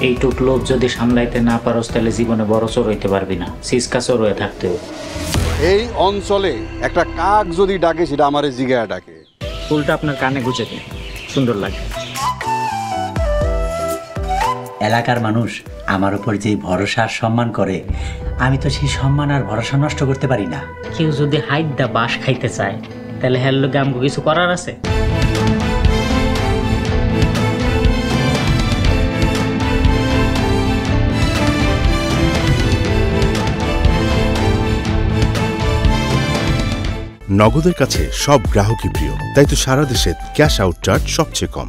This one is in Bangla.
এইটুক লোভ যদি সামলাইতে না পারোস তাহলে জীবনে বড় চোর হইতে পারবি না, সিসকা চোর হয়ে থাকতে হবে। এই অঞ্চলে একটা কাক যদি ডাকে সেটা আমারে জিগায়া ডাকে। ফুলটা আপনার কানে গুজে দিন, সুন্দর লাগে। এলাকার মানুষ আমার উপর যে ভরসা আর সম্মান করে, আমি তো সেই সম্মান আর ভরসা নষ্ট করতে পারি না। কেউ যদি হাইডা বাস খাইতে চায় তাহলে হ্যালো গামগো কিছু করার আছে? নগদের কাছে সব গ্রাহকই প্রিয়, তাই তো সারা দেশে ক্যাশ আউট চার্জ সবচেয়ে কম।